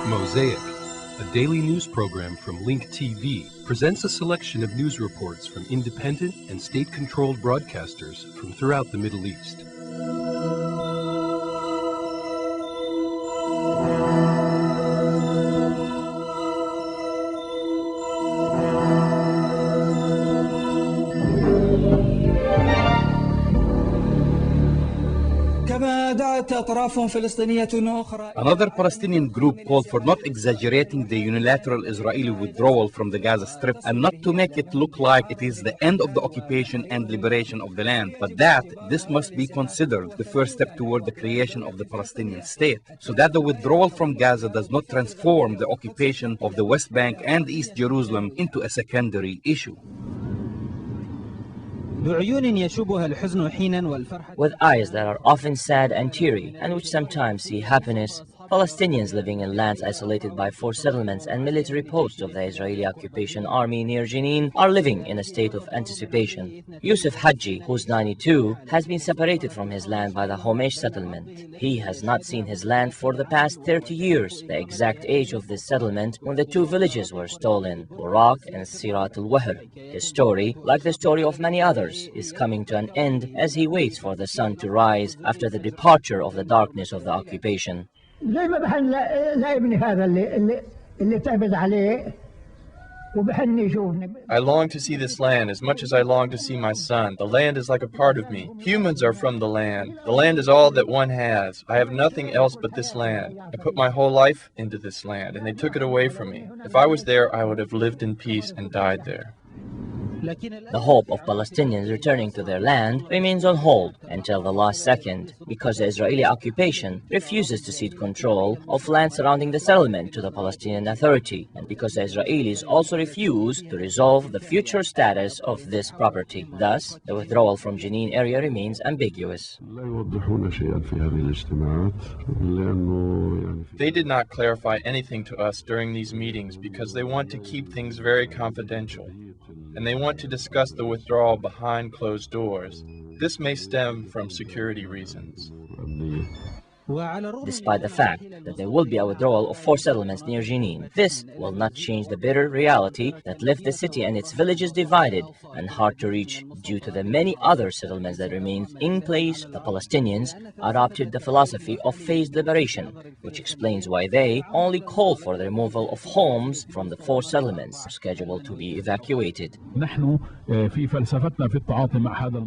Mosaic, a daily news program from Link TV, presents a selection of news reports from independent and state-controlled broadcasters from throughout the Middle East. Another Palestinian group called for not exaggerating the unilateral Israeli withdrawal from the Gaza Strip and not to make it look like it is the end of the occupation and liberation of the land, but that this must be considered the first step toward the creation of the Palestinian state, so that the withdrawal from Gaza does not transform the occupation of the West Bank and East Jerusalem into a secondary issue. With eyes that are often sad and teary, and which sometimes see happiness, Palestinians living in lands isolated by forced settlements and military posts of the Israeli occupation army near Jenin are living in a state of anticipation. Yusuf Haji, who's 92, has been separated from his land by the Homesh settlement. He has not seen his land for the past 30 years, the exact age of this settlement when the two villages were stolen, Burak and Sirat al-Wahr. His story, like the story of many others, is coming to an end as he waits for the sun to rise after the departure of the darkness of the occupation. زي ما بحن لابني هذا اللي تعبت عليه وبحن يشوفني. I long to see this land as much as I long to see my son. The land is like a part of me. Humans are from the land. The land is all that one has. I have nothing else but this land. I put my whole life into this land, and they took it away from me. If I was there, I would have lived in peace and died there. The hope of Palestinians returning to their land remains on hold until the last second, because the Israeli occupation refuses to cede control of land surrounding the settlement to the Palestinian Authority, and because the Israelis also refuse to resolve the future status of this property. Thus, the withdrawal from Jenin area remains ambiguous. They did not clarify anything to us during these meetings because they want to keep things very confidential, and they want to discuss the withdrawal behind closed doors. This may stem from security reasons. Despite the fact that there will be a withdrawal of 4 settlements near Jenin, this will not change the bitter reality that left the city and its villages divided and hard to reach due to the many other settlements that remain in place. The Palestinians adopted the philosophy of phased liberation, which explains why they only call for the removal of homes from the 4 settlements scheduled to be evacuated.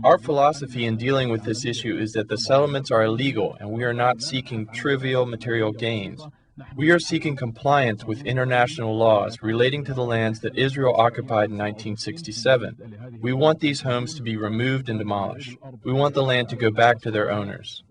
Our philosophy in dealing with this issue is that the settlements are illegal and we are not seeking trivial material gains. We are seeking compliance with international laws relating to the lands that Israel occupied in 1967. We want these homes to be removed and demolished. We want the land to go back to their owners.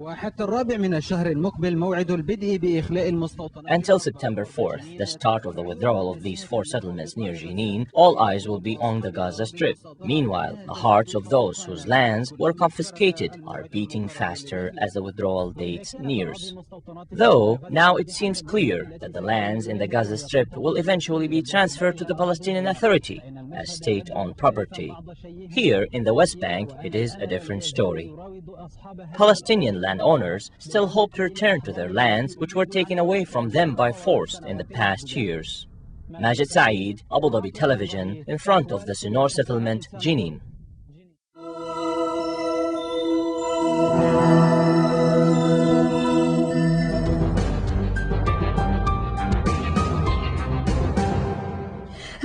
Until September 4th, the start of the withdrawal of these 4 settlements near Jenin, all eyes will be on the Gaza Strip. Meanwhile, the hearts of those whose lands were confiscated are beating faster as the withdrawal date nears. Though, now it seems clear that the lands in the Gaza Strip will eventually be transferred to the Palestinian Authority as state-owned property. Here in the West Bank, it is a different story. Palestinian landowners still hope to return to their lands, which were taken away from them by force in the past years. Majid Saeed, Abu Dhabi Television, in front of the Sinor settlement, Jenin.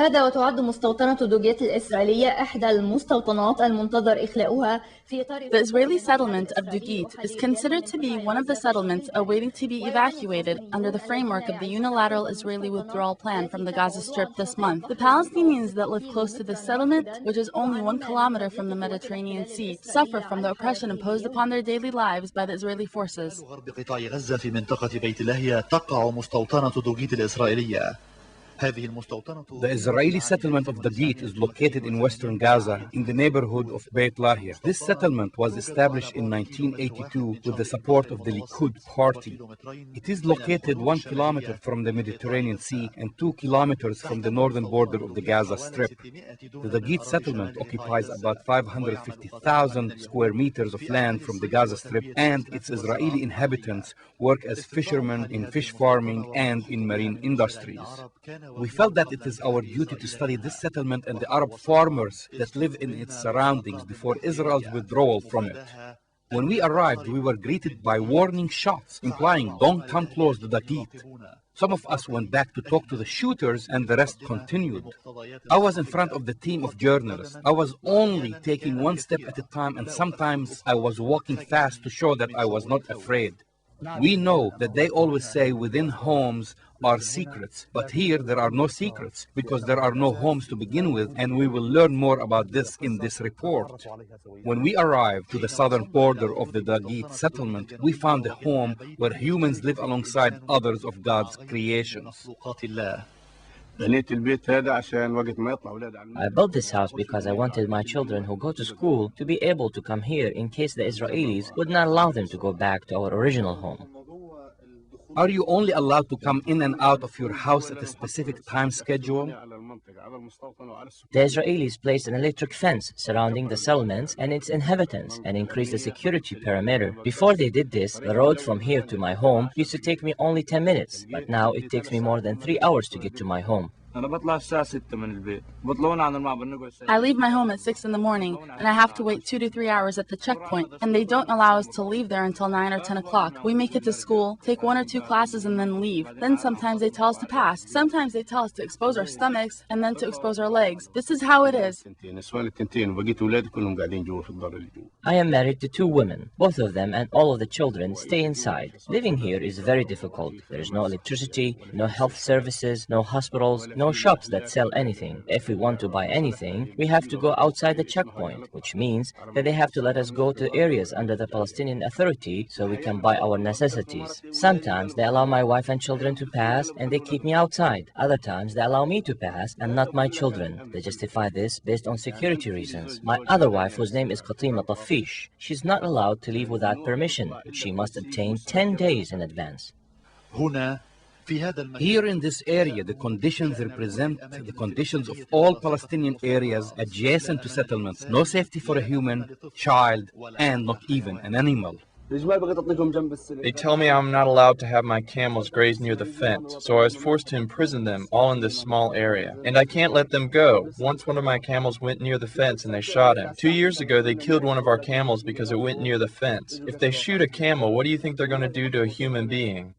هذا وتعد مستوطنة دوجيت الإسرائيلية إحدى المستوطنات المنتظر إخلاؤها في إطار. The Israeli settlement of Dugit is considered to be one of the settlements awaiting to be evacuated under the framework of the unilateral Israeli withdrawal plan from the Gaza Strip this month. The Palestinians that live close to this settlement, which is only 1 kilometer from the Mediterranean Sea, suffer from the oppression imposed upon their daily lives by the Israeli forces. غرب قطاع غزة في منطقة بيت لاهيا تقع مستوطنة دوجيت الإسرائيلية The Israeli settlement of Dagit is located in western Gaza in the neighborhood of Beit Lahia. This settlement was established in 1982 with the support of the Likud party. It is located 1 kilometer from the Mediterranean Sea and 2 kilometers from the northern border of the Gaza Strip. The Dagit settlement occupies about 550,000 square meters of land from the Gaza Strip, and its Israeli inhabitants work as fishermen in fish farming and in marine industries. We felt that it is our duty to study this settlement and the Arab farmers that live in its surroundings before Israel's withdrawal from it. When we arrived, we were greeted by warning shots, implying, "Don't come close to Dagit." Some of us went back to talk to the shooters, and the rest continued. I was in front of the team of journalists. I was only taking one step at a time, and sometimes I was walking fast to show that I was not afraid. We know that they always say within homes are secrets, but here there are no secrets because there are no homes to begin with, and we will learn more about this in this report. When we arrived to the southern border of the Dagit settlement, we found a home where humans live alongside others of God's creations. I built this house because I wanted my children who go to school to be able to come here in case the Israelis would not allow them to go back to our original home. Are you only allowed to come in and out of your house at a specific time schedule? The Israelis placed an electric fence surrounding the settlements and its inhabitants and increased the security perimeter. Before they did this, the road from here to my home used to take me only 10 minutes, but now it takes me more than 3 hours to get to my home. I leave my home at 6 in the morning, and I have to wait 2 to 3 hours at the checkpoint, and they don't allow us to leave there until 9 or 10 o'clock. We make it to school, take 1 or 2 classes, and then leave. Then sometimes they tell us to pass. Sometimes they tell us to expose our stomachs, and then to expose our legs. This is how it is. I am married to 2 women. Both of them and all of the children stay inside. Living here is very difficult. There is no electricity, no health services, no hospitals, no shops that sell anything. If we want to buy anything, we have to go outside the checkpoint, which means that they have to let us go to areas under the Palestinian Authority so we can buy our necessities. Sometimes they allow my wife and children to pass and they keep me outside. Other times they allow me to pass and not my children. They justify this based on security reasons. My other wife, whose name is Qatima Tafish, she's not allowed to leave without permission, which she must obtain 10 days in advance. Here in this area, the conditions represent the conditions of all Palestinian areas adjacent to settlements. No safety for a human, child, and not even an animal. They tell me I'm not allowed to have my camels graze near the fence, so I was forced to imprison them all in this small area. And I can't let them go. Once one of my camels went near the fence and they shot him. 2 years ago, they killed one of our camels because it went near the fence. If they shoot a camel, what do you think they're going to do to a human being?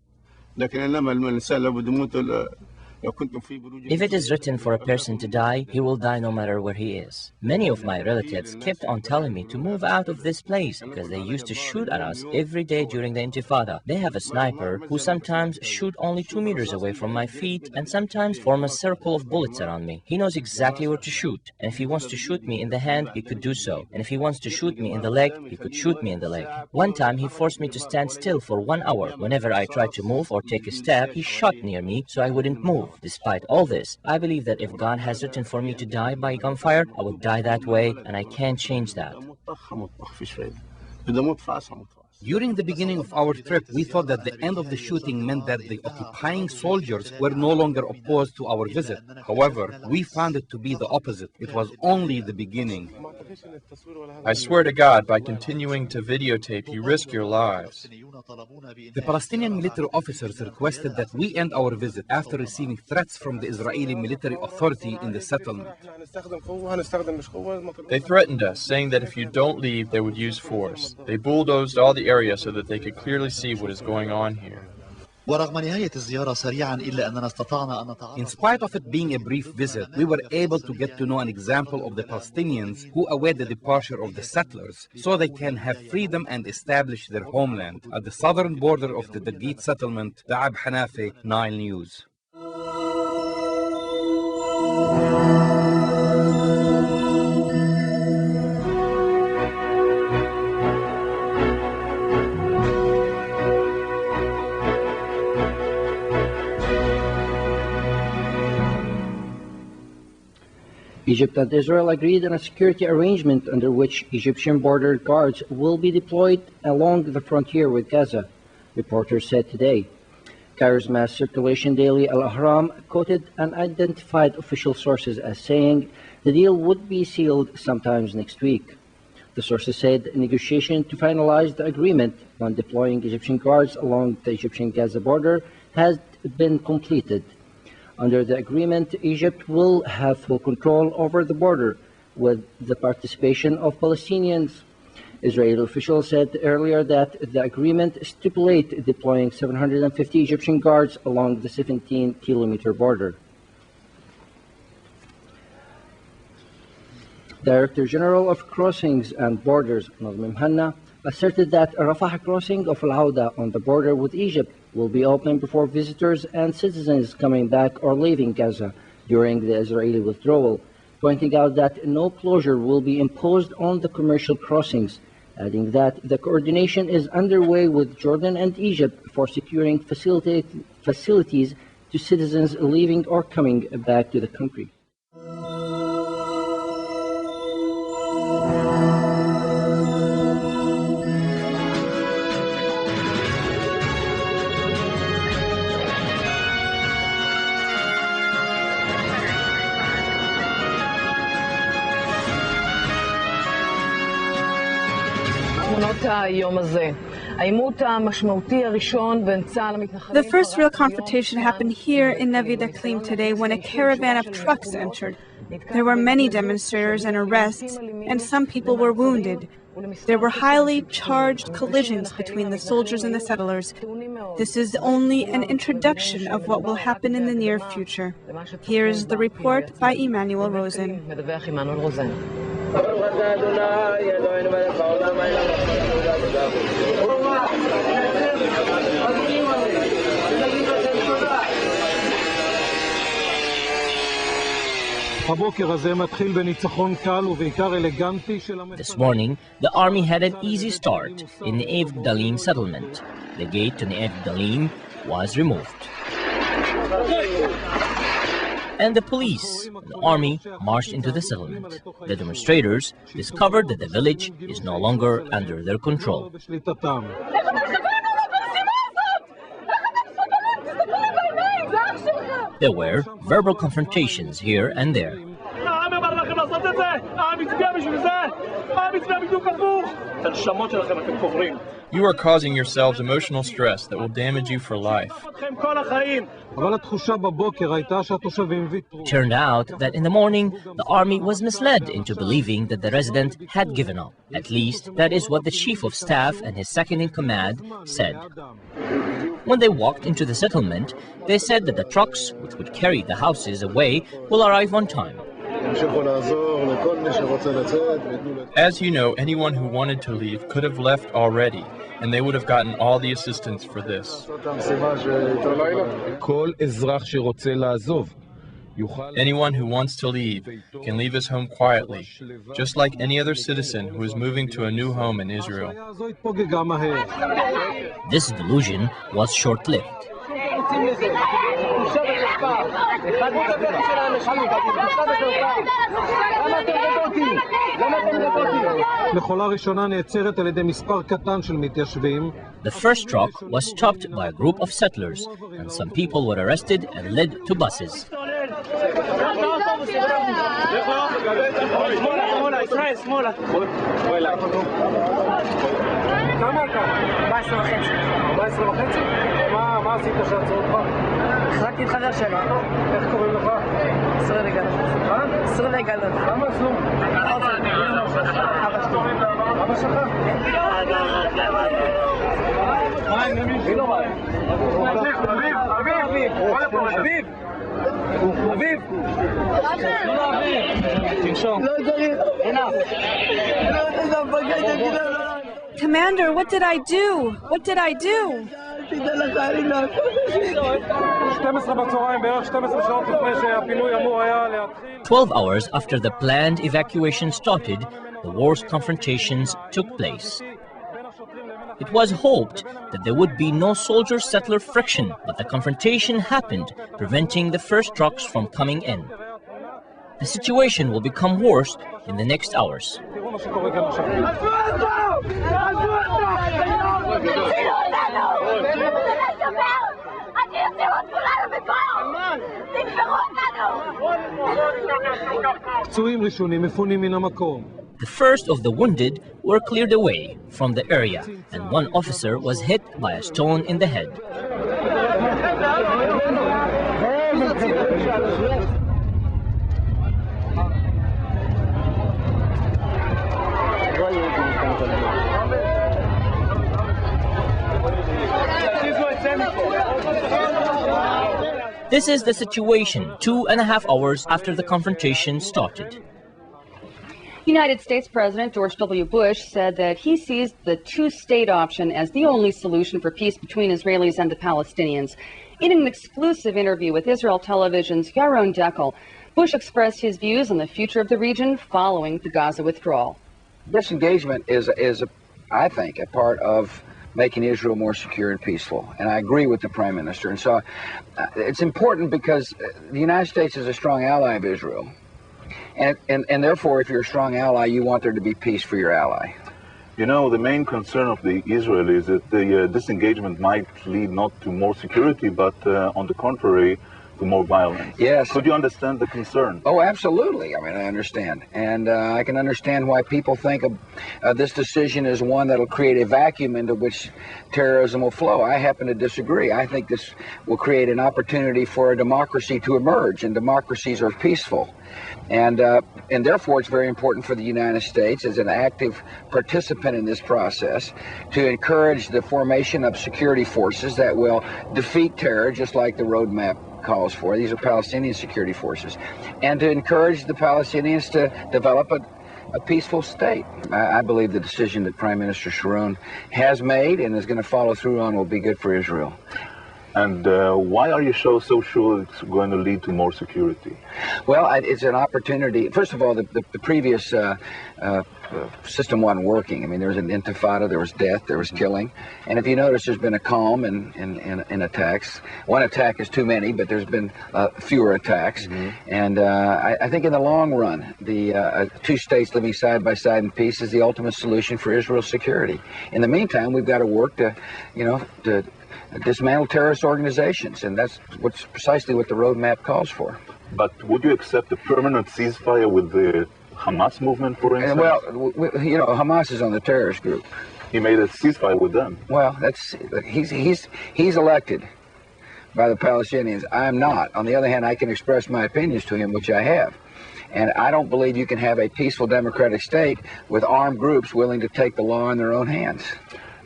If it is written for a person to die, he will die no matter where he is. Many of my relatives kept on telling me to move out of this place because they used to shoot at us every day during the Intifada. They have a sniper who sometimes shoot only 2 meters away from my feet and sometimes form a circle of bullets around me. He knows exactly where to shoot, and if he wants to shoot me in the hand, he could do so. And if he wants to shoot me in the leg, he could shoot me in the leg. One time he forced me to stand still for 1 hour. Whenever I tried to move or take a step, he shot near me so I wouldn't move. Despite all this, I believe that if God has written for me to die by gunfire, I would die that way, and I can't change that. During the beginning of our trip, we thought that the end of the shooting meant that the occupying soldiers were no longer opposed to our visit. However, we found it to be the opposite. It was only the beginning. I swear to God, by continuing to videotape, you risk your lives. The Palestinian military officers requested that we end our visit after receiving threats from the Israeli military authority in the settlement. They threatened us, saying that if you don't leave, they would use force. They bulldozed all the area so that they could clearly see what is going on here. In spite of it being a brief visit, we were able to get to know an example of the Palestinians who await the departure of the settlers so they can have freedom and establish their homeland. At the southern border of the Dagit settlement, Daab Hanafi, Nile News. Egypt and Israel agreed on a security arrangement under which Egyptian border guards will be deployed along the frontier with Gaza, reporters said today. Cairo's mass circulation daily Al-Ahram quoted unidentified official sources as saying the deal would be sealed sometimes next week. The sources said negotiation to finalize the agreement on deploying Egyptian guards along the Egyptian-Gaza border has been completed. Under the agreement, Egypt will have full control over the border with the participation of Palestinians. Israeli officials said earlier that the agreement stipulates deploying 750 Egyptian guards along the 17-kilometer border. Director General of Crossings and Borders, Nazmi Mhanna, asserted that a Rafah crossing of Al-Auda on the border with Egypt will be open before visitors and citizens coming back or leaving Gaza during the Israeli withdrawal, pointing out that no closure will be imposed on the commercial crossings, adding that the coordination is underway with Jordan and Egypt for securing facilities to citizens leaving or coming back to the country. The first real confrontation happened here in Navi Daklim today when a caravan of trucks entered. There were many demonstrators and arrests, and some people were wounded. There were highly charged collisions between the soldiers and the settlers. This is only an introduction of what will happen in the near future. Here is the report by Emmanuel Rosen. This morning, the army had an easy start in the Ne'ev Dalim settlement. The gate to Ne'ev Dalim was removed. And the police and the army marched into the settlement. The demonstrators discovered that the village is no longer under their control. There were verbal confrontations here and there. You are causing yourselves emotional stress that will damage you for life. Turned out that in the morning, the army was misled into believing that the resident had given up. At least, that is what the chief of staff and his second-in-command said. When they walked into the settlement, they said that the trucks, which would carry the houses away, will arrive on time. As you know, anyone who wanted to leave could have left already, and they would have gotten all the assistance for this. Anyone who wants to leave can leave his home quietly, just like any other citizen who is moving to a new home in Israel. This delusion was short-lived. The first truck was stopped by a group of settlers, and some people were arrested and led to buses. Commander, what did I do? What did I do? 12 hours after the planned evacuation started, the worst confrontations took place. It was hoped that there would be no soldier-settler friction, but the confrontation happened, preventing the first trucks from coming in. the situation will become worse in the next hours. The first of the wounded were cleared away from the area, and one officer was hit by a stone in the head. This is the situation 2.5 hours after the confrontation started. United States President George W. Bush said that he sees the two-state option as the only solution for peace between Israelis and the Palestinians. In an exclusive interview with Israel Television's Yaron Dekel, Bush expressed his views on the future of the region following the Gaza withdrawal. Disengagement is I think, a part of making Israel more secure and peaceful. And I agree with the Prime Minister. And so it's important because the United States is a strong ally of Israel. And therefore, if you're a strong ally, you want there to be peace for your ally. You know, the main concern of the Israelis is that the disengagement might lead not to more security, but on the contrary, to more violence. Yes. Could you understand the concern? Oh, absolutely. I mean, I understand. And I can understand why people think of this decision as one that'll create a vacuum into which terrorism will flow. I happen to disagree. I think this will create an opportunity for a democracy to emerge, and democracies are peaceful. And therefore, it's very important for the United States as an active participant in this process to encourage the formation of security forces that will defeat terror, just like the roadmap calls for. These are Palestinian security forces. And to encourage the Palestinians to develop a peaceful state. I believe the decision that Prime Minister Sharon has made and is going to follow through on will be good for Israel. And why are you so sure it's going to lead to more security? Well, it's an opportunity. First of all, the previous system wasn't working. I mean, there was an intifada, there was death, there was killing. And if you notice, there's been a calm in attacks. One attack is too many, but there's been fewer attacks. Mm-hmm. And I think in the long run, the two states living side by side in peace is the ultimate solution for Israel's security. In the meantime, we've got to work to, to dismantle terrorist organizations, and that's precisely what the roadmap calls for. But would you accept a permanent ceasefire with the Hamas movement, for instance? Well, Hamas is on the terrorist group. He made a ceasefire with them. Well, he's elected by the Palestinians. I'm not. On the other hand, I can express my opinions to him, which I have. And I don't believe you can have a peaceful democratic state with armed groups willing to take the law in their own hands.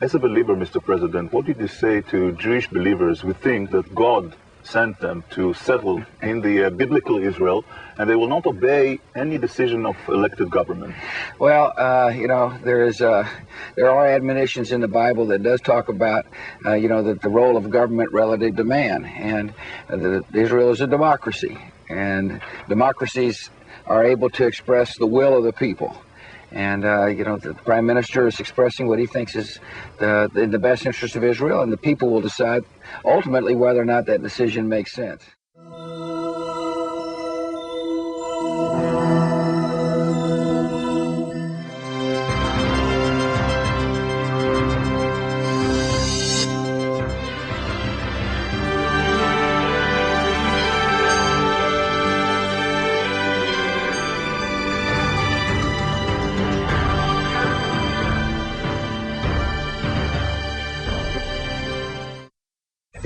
As a believer, Mr. President, what did you say to Jewish believers who think that God sent them to settle in the biblical Israel, and they will not obey any decision of elected government? Well, there are admonitions in the Bible that does talk about, the role of government relative to man, and Israel is a democracy, and democracies are able to express the will of the people. And, the Prime Minister is expressing what he thinks is in the best interest of Israel, and the people will decide ultimately whether or not that decision makes sense.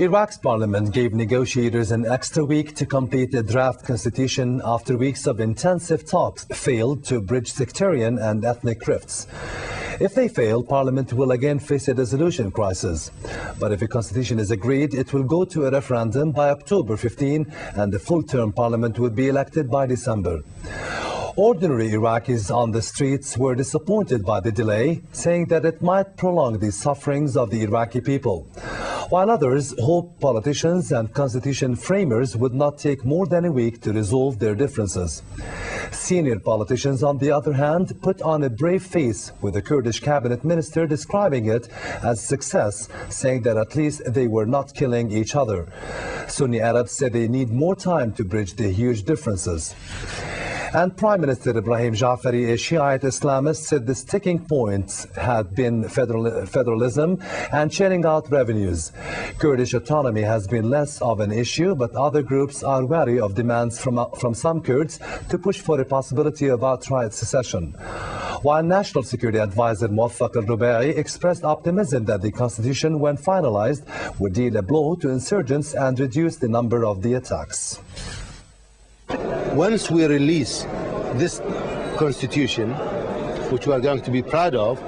Iraq's parliament gave negotiators an extra week to complete a draft constitution after weeks of intensive talks failed to bridge sectarian and ethnic rifts. If they fail, parliament will again face a dissolution crisis. But if a constitution is agreed, it will go to a referendum by October 15, and the full-term parliament will be elected by December. Ordinary Iraqis on the streets were disappointed by the delay, saying that it might prolong the sufferings of the Iraqi people, while others hoped politicians and constitution framers would not take more than a week to resolve their differences. Senior politicians, on the other hand, put on a brave face, with the Kurdish cabinet minister describing it as success, saying that at least they were not killing each other. Sunni Arabs said they need more time to bridge the huge differences. And Prime Minister Ibrahim Jafari, a Shiite Islamist, said the sticking points had been federalism and sharing out revenues. Kurdish autonomy has been less of an issue, but other groups are wary of demands from some Kurds to push for a possibility of outright secession. While National Security Advisor Muwaffaq al-Rubai expressed optimism that the constitution, when finalized, would deal a blow to insurgents and reduce the number of the attacks. Once we release this constitution, which we are going to be proud of,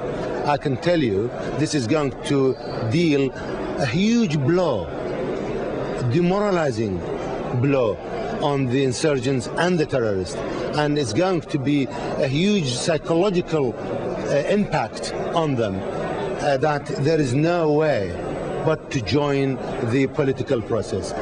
I can tell you this is going to deal a huge blow, demoralizing blow on the insurgents and the terrorists, and it's going to be a huge psychological impact on them that there is no way but to join the political process.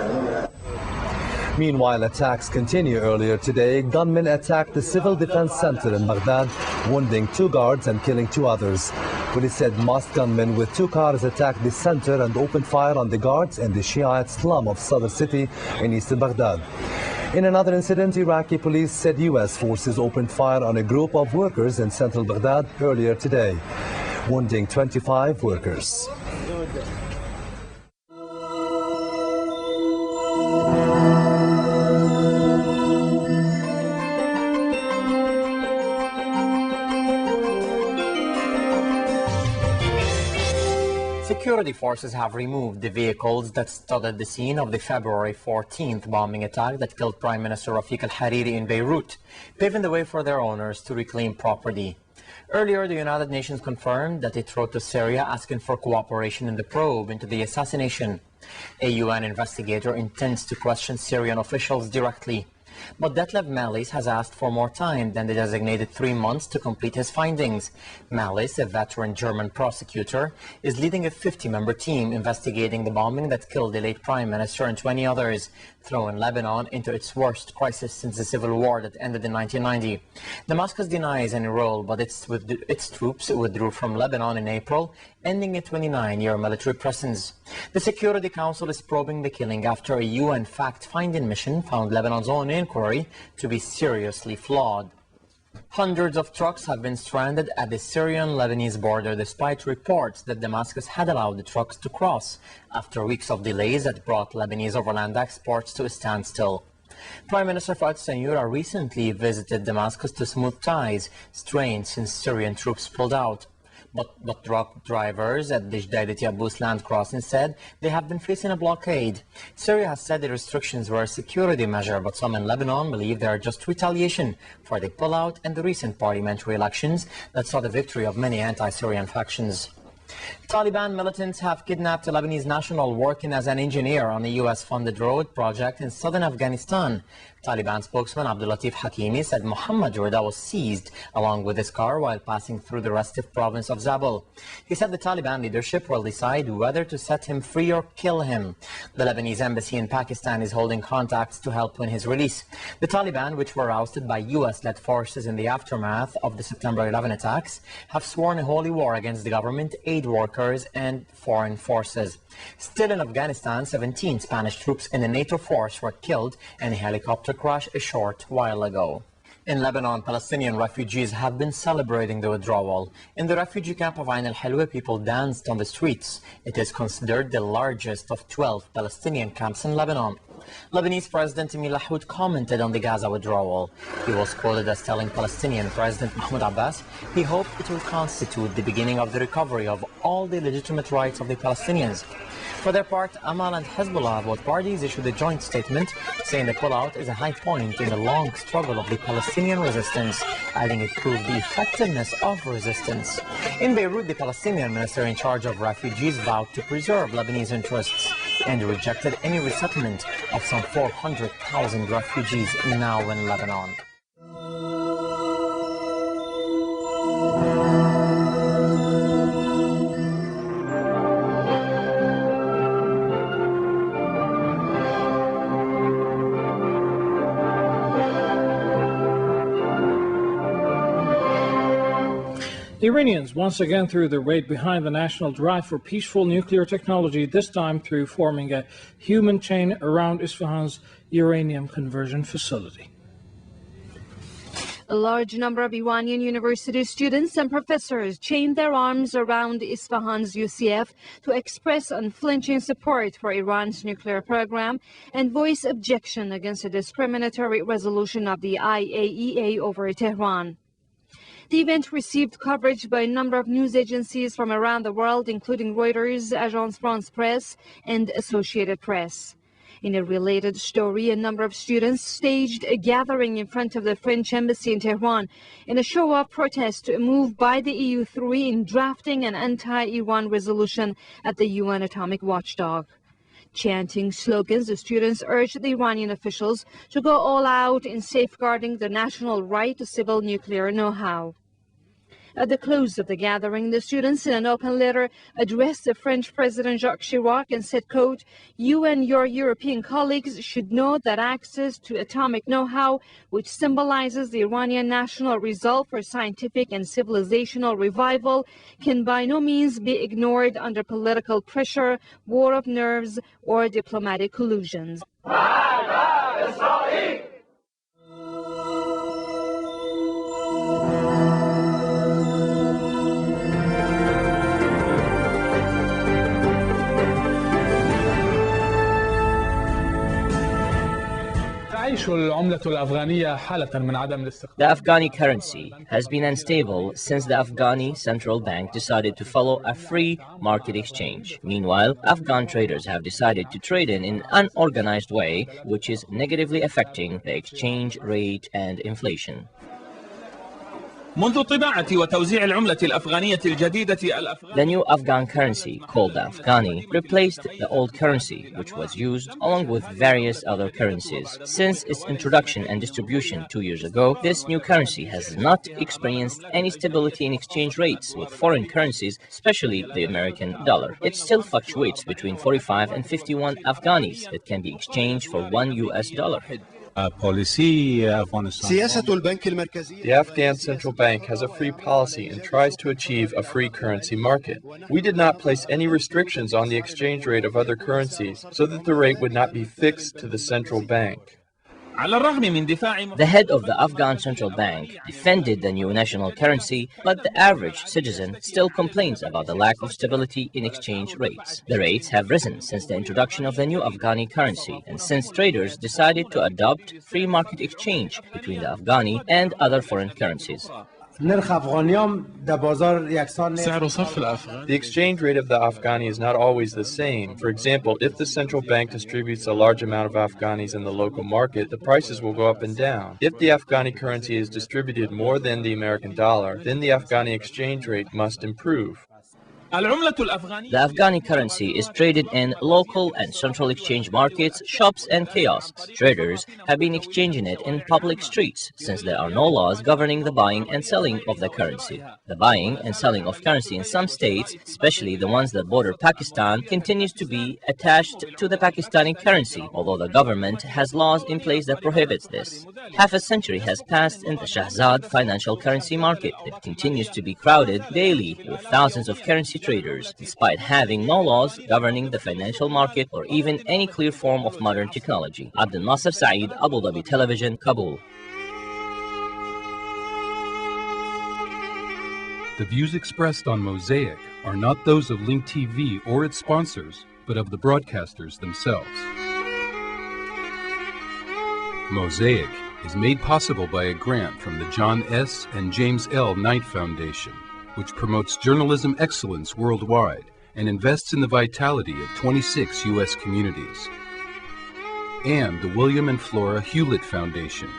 Meanwhile, attacks continue. Earlier today, gunmen attacked the Civil Defense Center in Baghdad, wounding 2 guards and killing 2 others. Police said masked gunmen with 2 cars attacked the center and opened fire on the guards in the Shiite slum of Sadr City in eastern Baghdad. In another incident, Iraqi police said U.S. forces opened fire on a group of workers in central Baghdad earlier today, wounding 25 workers. Security forces have removed the vehicles that stood at the scene of the February 14th bombing attack that killed Prime Minister Rafik al-Hariri in Beirut, paving the way for their owners to reclaim property. Earlier, the United Nations confirmed that it wrote to Syria asking for cooperation in the probe into the assassination. A UN investigator intends to question Syrian officials directly. But Detlef Malis has asked for more time than the designated 3 months to complete his findings. Malis, a veteran German prosecutor, is leading a 50-member team investigating the bombing that killed the late Prime Minister and 20 others, throwing Lebanon into its worst crisis since the civil war that ended in 1990. Damascus denies any role, but its troops withdrew from Lebanon in April, ending a 29-year military presence. The Security Council is probing the killing after a UN fact-finding mission found Lebanon's own inquiry to be seriously flawed. Hundreds of trucks have been stranded at the Syrian-Lebanese border despite reports that Damascus had allowed the trucks to cross after weeks of delays that brought Lebanese overland exports to a standstill. Prime Minister Fouad Sanyura recently visited Damascus to smooth ties strained since Syrian troops pulled out. But truck drivers at the Jdaidati Abbas land crossing said they have been facing a blockade. Syria has said the restrictions were a security measure, but some in Lebanon believe they are just retaliation for the pullout and the recent parliamentary elections that saw the victory of many anti-Syrian factions. Taliban militants have kidnapped a Lebanese national working as an engineer on a US-funded road project in southern Afghanistan. Taliban spokesman Abdul Latif Hakimi said Muhammad Jorda was seized along with his car while passing through the restive province of Zabul. He said the Taliban leadership will decide whether to set him free or kill him. The Lebanese embassy in Pakistan is holding contacts to help win his release. The Taliban, which were ousted by US-led forces in the aftermath of the September 11 attacks, have sworn a holy war against the government, aid workers and foreign forces. Still in Afghanistan, 17 Spanish troops in a NATO force were killed in a helicopter crash a short while ago. In Lebanon, Palestinian refugees have been celebrating the withdrawal. In the refugee camp of Ain al-Hilwa, people danced on the streets. It is considered the largest of 12 Palestinian camps in Lebanon. Lebanese President Emil Lahoud commented on the Gaza withdrawal. He was quoted as telling Palestinian President Mahmoud Abbas he hoped it will constitute the beginning of the recovery of all the legitimate rights of the Palestinians. For their part, Amal and Hezbollah, both parties, issued a joint statement saying the pullout is a high point in the long struggle of the Palestinian resistance, adding it proved the effectiveness of resistance. In Beirut, the Palestinian minister in charge of refugees vowed to preserve Lebanese interests and rejected any resettlement of some 400,000 refugees now in Lebanon. The Iranians once again threw their weight behind the national drive for peaceful nuclear technology, this time through forming a human chain around Isfahan's uranium conversion facility. A large number of Iranian university students and professors chained their arms around Isfahan's UCF to express unflinching support for Iran's nuclear program and voice objection against a discriminatory resolution of the IAEA over Tehran. The event received coverage by a number of news agencies from around the world, including Reuters, Agence France Presse, and Associated Press. In a related story, a number of students staged a gathering in front of the French embassy in Tehran in a show of protest to a move by the EU3 in drafting an anti-Iran resolution at the UN atomic watchdog. Chanting slogans, the students urged the Iranian officials to go all out in safeguarding the national right to civil nuclear know-how. At the close of the gathering, the students in an open letter addressed the French President Jacques Chirac and said, quote, "You and your European colleagues should know that access to atomic know-how, which symbolizes the Iranian national resolve for scientific and civilizational revival, can by no means be ignored under political pressure, war of nerves, or diplomatic collusions." The Afghani currency has been unstable since the Afghani central bank decided to follow a free market exchange. Meanwhile, Afghan traders have decided to trade in an unorganized way, which is negatively affecting the exchange rate and inflation. The new Afghan currency, called the Afghani, replaced the old currency, which was used along with various other currencies. Since its introduction and distribution 2 years ago, this new currency has not experienced any stability in exchange rates with foreign currencies, especially the American dollar. It still fluctuates between 45 and 51 Afghanis that can be exchanged for $1 US. The Afghan central bank has a free policy and tries to achieve a free currency market. We did not place any restrictions on the exchange rate of other currencies so that the rate would not be fixed to the central bank. The head of the Afghan central bank defended the new national currency, but the average citizen still complains about the lack of stability in exchange rates. The rates have risen since the introduction of the new Afghani currency and since traders decided to adopt free market exchange between the Afghani and other foreign currencies. The exchange rate of the Afghani is not always the same. For example, if the central bank distributes a large amount of Afghanis in the local market, the prices will go up and down. If the Afghani currency is distributed more than the American dollar, then the Afghani exchange rate must improve. The Afghani currency is traded in local and central exchange markets, shops and kiosks. Traders have been exchanging it in public streets since there are no laws governing the buying and selling of the currency. The buying and selling of currency in some states, especially the ones that border Pakistan, continues to be attached to the Pakistani currency, although the government has laws in place that prohibits this. Half a century has passed in the Shahzad financial currency market. It continues to be crowded daily with thousands of currency traders, despite having no laws governing the financial market or even any clear form of modern technology. Abdel Nasser Saeed, Abu Dhabi Television, Kabul. The views expressed on Mosaic are not those of Link TV or its sponsors, but of the broadcasters themselves. Mosaic is made possible by a grant from the John S. and James L. Knight Foundation, which promotes journalism excellence worldwide and invests in the vitality of 26 U.S. communities, and the William and Flora Hewlett Foundation.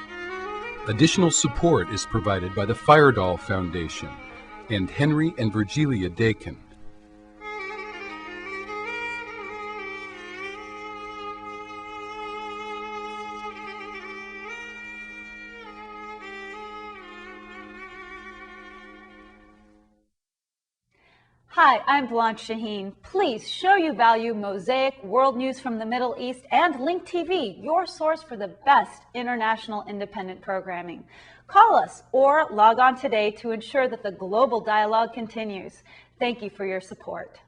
Additional support is provided by the Firedoll Foundation and Henry and Virgilia Dakin. Hi, I'm Blanche Shaheen. Please show you value Mosaic, world news from the Middle East, and Link TV, your source for the best international independent programming. Call us or log on today to ensure that the global dialogue continues. Thank you for your support.